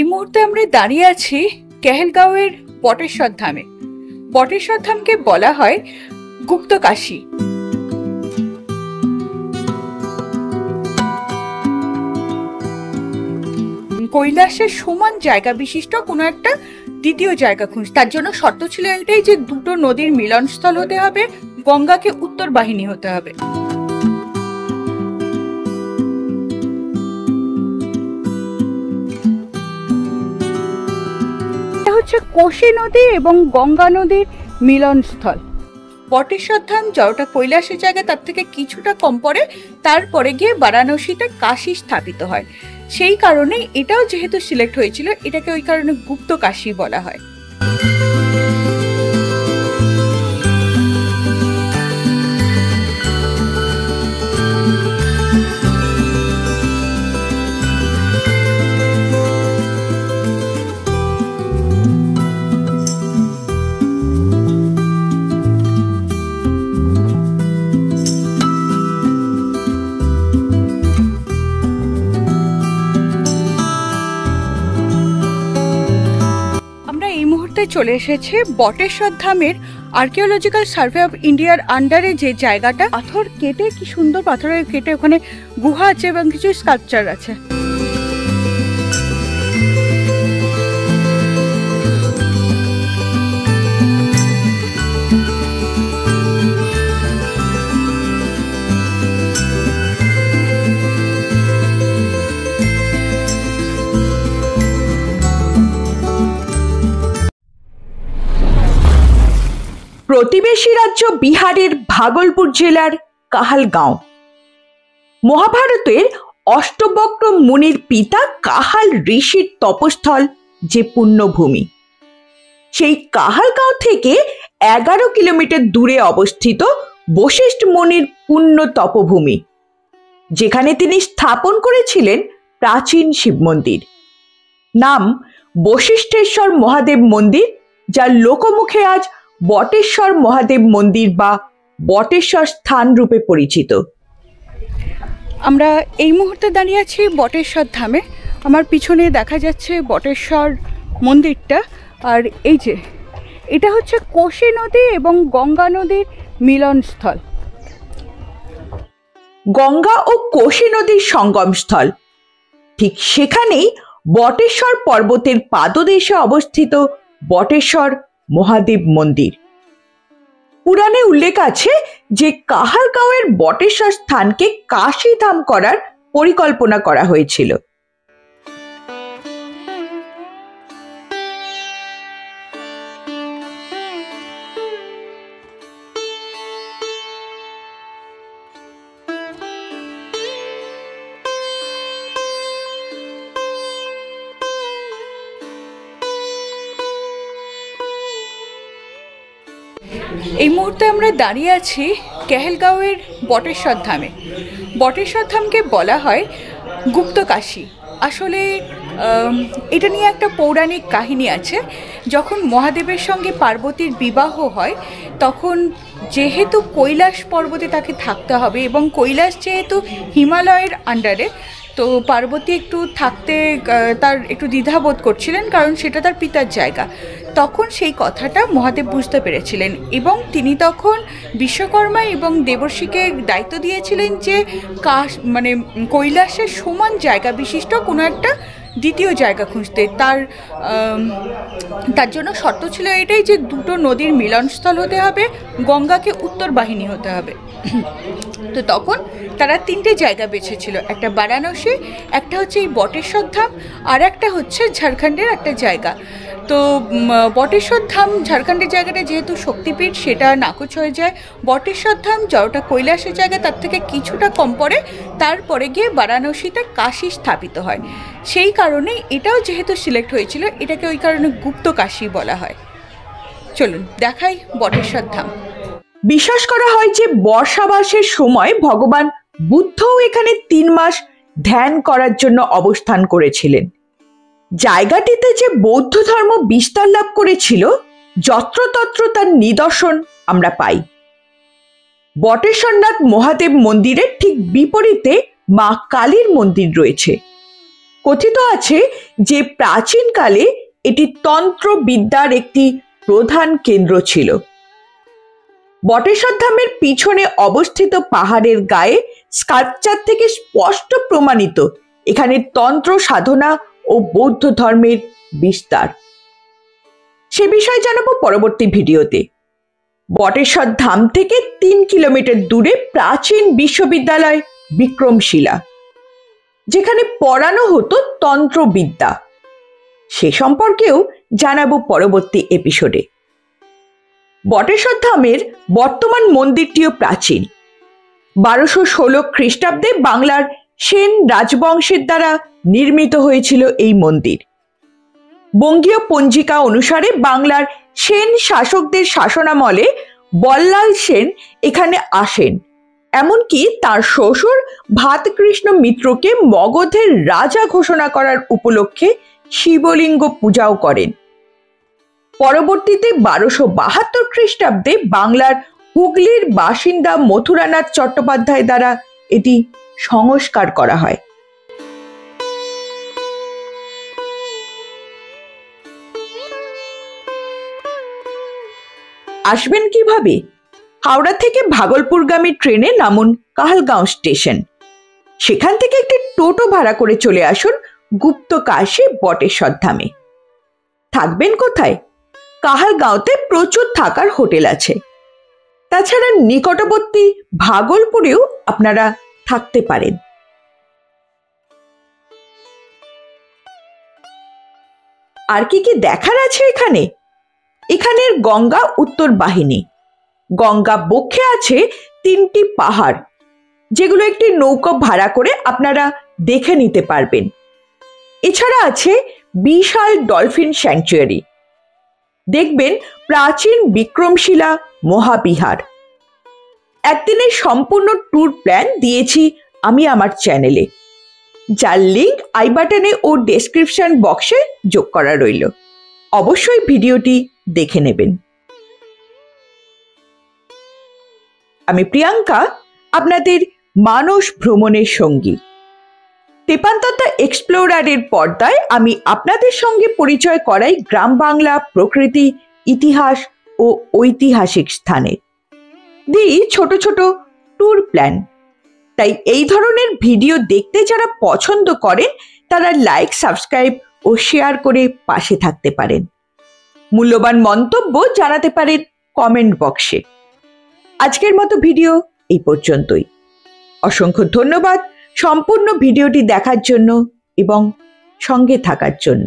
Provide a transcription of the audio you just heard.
এই মুহূর্তে আমরা দাঁড়িয়ে আছি কেহেলগাঁওয়ের বটেশ্বর ধামে। বটেশ্বর ধামকে বলা হয় গুপ্তকাশী। কৈলাসের সমান জায়গা বিশিষ্ট কোনো একটা দ্বিতীয় জায়গা খুঁজ। তার জন্য শর্ত ছিল এটাই যে দুটো নদীর মিলনস্থল হতে হবে, গঙ্গাকে উত্তর বাহিনী হতে হবে। হচ্ছে কোশি নদী এবং গঙ্গা নদীর মিলনস্থল। বটেশ্বর ধাম যতটা কৈলাসের জায়গা তার থেকে কিছুটা কম পড়ে, তারপরে গিয়ে বারাণসীতে কাশী স্থাপিত হয়। সেই কারণে এটাও যেহেতু সিলেক্ট হয়েছিল, এটাকে ওই কারণে গুপ্ত কাশী বলা হয়। চলে এসেছে বটেশ্বর ধামের আর্কিওলজিক্যাল সার্ভে অফ ইন্ডিয়ার আন্ডারে যে জায়গাটা, পাথর কেটে কি সুন্দর পাথরের কেটে ওখানে গুহা আছে এবং কিছু স্কাল্পচার আছে। প্রতিবেশী রাজ্য বিহারের ভাগলপুর জেলার কাহালগাঁও মহাভারতের অষ্টবক্র মুনির পিতা কাহাল ঋষির তপস্থল যে পুণ্যভূমি, সেই কাহালগাঁও থেকে 11 কিলোমিটার দূরে অবস্থিত বশিষ্ঠ মুনির পুণ্য তপভূমি, যেখানে তিনি স্থাপন করেছিলেন প্রাচীন শিব মন্দির। নাম বশিষ্ঠেশ্বর মহাদেব মন্দির, যা লোকমুখে আজ বটেশ্বর মহাদেব মন্দির বা বটেশ্বর স্থান রূপে পরিচিত। আমরা এই মুহূর্তে দাঁড়িয়ে আছি বটেশ্বর ধামে। আমার পিছনে দেখা যাচ্ছে বটেশ্বর মন্দিরটা, আর এই যে এটা হচ্ছে কোশি নদী এবং গঙ্গা নদীর মিলনস্থল। গঙ্গা ও কোশি নদীর সঙ্গমস্থল, ঠিক সেখানেই বটেশ্বর পর্বতের পাদদেশে অবস্থিত বটেশ্বর মহাদেব মন্দির। পুরাণে উল্লেখ আছে যে কাহালগাঁওয়ের বটেশ্বর স্থানকে কাশী ধাম করার পরিকল্পনা করা হয়েছিল। এই মুহূর্তে আমরা দাঁড়িয়ে আছি কেহেলগাঁওয়ের বটেশ্বর ধামে। বটেশ্বর ধামকে বলা হয় গুপ্তকাশী। আসলে এটা নিয়ে একটা পৌরাণিক কাহিনী আছে। যখন মহাদেবের সঙ্গে পার্বতীর বিবাহ হয়, তখন যেহেতু কৈলাস পর্বতে তাকে থাকতে হবে এবং কৈলাস যেহেতু হিমালয়ের আন্ডারে, তো পার্বতী একটু থাকতে তার একটু দ্বিধাবোধ করছিলেন, কারণ সেটা তার পিতার জায়গা। তখন সেই কথাটা মহাদেব বুঝতে পেরেছিলেন এবং তিনি তখন বিশ্বকর্মা এবং দেবর্ষিকে দায়িত্ব দিয়েছিলেন যে কৈলাসের সমান জায়গা বিশিষ্ট কোনো একটা দ্বিতীয় জায়গা খুঁজতে। তার জন্য শর্ত ছিল এটাই যে দুটো নদীর মিলনস্থল হতে হবে, গঙ্গাকে উত্তর বাহিনী হতে হবে। তো তখন তারা 3টে জায়গা বেছেছিল, একটা বারাণসী, একটা হচ্ছে এই বটেশ্বর ধাম, আর একটা হচ্ছে ঝাড়খণ্ডের একটা জায়গা। তো বটেশ্বর ধাম ঝাড়খণ্ডের জায়গাটা যেহেতু শক্তিপীঠ, সেটা নাকচ হয়ে যায়। বটেশ্বর ধাম যতটা কৈলাসের জায়গা তার থেকে কিছুটা কম পড়ে, তারপরে গিয়ে বারাণসীতে কাশী স্থাপিত হয়। সেই কারণে এটাও যেহেতু সিলেক্ট হয়েছিল, এটাকে ওই কারণে গুপ্ত কাশী বলা হয়। চলুন দেখাই বটেশ্বর ধাম। বিশ্বাস করা হয় যে বর্ষাবাসের সময় ভগবান বুদ্ধও এখানে 3 মাস ধ্যান করার জন্য অবস্থান করেছিলেন। জায়গাটিতে যে বৌদ্ধ ধর্ম বিস্তার লাভ করেছিল, যত্রতত্র তার নিদর্শন আমরা পাই। বটেশ্বরনাথ মহাদেব মন্দিরের ঠিক বিপরীতে মা কালীর মন্দির রয়েছে। কথিত আছে যে প্রাচীনকালে এটি তন্ত্রবিদ্যার একটি প্রধান কেন্দ্র ছিল। বটেশ্বর ধামের পিছনে অবস্থিত পাহাড়ের গায়ে স্কাল্পচার থেকে স্পষ্ট প্রমাণিত এখানে তন্ত্র সাধনা ও বৌদ্ধ ধর্মের বিস্তার। সে বিষয়ে জানাবো পরবর্তী ভিডিওতে। বটেশ্বর ধাম থেকে 3 কিলোমিটার দূরে প্রাচীন বিশ্ববিদ্যালয় বিক্রমশিলা, যেখানে পড়ানো হতো তন্ত্রবিদ্যা, সে সম্পর্কেও জানাবো পরবর্তী এপিসোডে। বটেশ্বর ধামের বর্তমান মন্দিরটিও প্রাচীন। 1216 খ্রিস্টাব্দে বাংলার সেন রাজবংশের দ্বারা নির্মিত হয়েছিল এই মন্দির। বঙ্গীয় পঞ্জিকা অনুসারে বাংলার সেন শাসকদের শাসনামলে বল্লাল সেন এখানে আসেন, এমনকি তার শ্বশুর ভাতকৃষ্ণ মিত্রকে মগধের রাজা ঘোষণা করার উপলক্ষে শিবলিঙ্গ পূজাও করেন। পরবর্তীতে 1272 খ্রিস্টাব্দে বাংলার হুগলির বাসিন্দা মথুরানাথ চট্টোপাধ্যায় দ্বারা এটি সংস্কার করা হয়। আসবেন কিভাবে? হাওড়া থেকে ভাগলপুরগামী ট্রেনে নামুন কাহালগাঁও স্টেশন। সেখান থেকে একটি টোটো ভাড়া করে চলে আসুন গুপ্তকাশী বটেশ্বর ধামে। থাকবেন কোথায়? কাহালগাঁওতে প্রচুর থাকার হোটেল আছে। তাছাড়া নিকটবর্তী ভাগলপুরেও আপনারা থাকতে পারেন। আর কি কি দেখার আছে এখানে? এখানের গঙ্গা উত্তর বাহিনী। গঙ্গা বক্ষে আছে 3টি পাহাড়, যেগুলো একটি নৌকা ভাড়া করে আপনারা দেখে নিতে পারবেন। এছাড়া আছে বিশাল ডলফিন স্যাংচুয়ারি। দেখবেন প্রাচীন বিক্রমশিলা মহাবিহার। একদিনের সম্পূর্ণ ট্যুর প্ল্যান দিয়েছি আমি আমার চ্যানেলে, যার লিঙ্ক আই বাটনে ও ডেসক্রিপশন বক্সে যোগ করা রইল। অবশ্যই ভিডিওটি দেখে নেবেন। আমি প্রিয়াঙ্কা, আপনাদের মানস ভ্রমণের সঙ্গী। তেপান্ততা এক্সপ্লোরারের পর্দায় আমি আপনাদের সঙ্গে পরিচয় করাই গ্রাম বাংলা, প্রকৃতি, ইতিহাস ও ঐতিহাসিক স্থানে দিই ছোট ছোট ট্যুর প্ল্যান। তাই এই ধরনের ভিডিও দেখতে যারা পছন্দ করেন তারা লাইক, সাবস্ক্রাইব ও শেয়ার করে পাশে থাকতে পারেন। মূল্যবান মন্তব্য জানাতে পারেন কমেন্ট বক্সে। আজকের মতো ভিডিও এই পর্যন্তই। অসংখ্য ধন্যবাদ সম্পূর্ণ ভিডিওটি দেখার জন্য এবং সঙ্গে থাকার জন্য।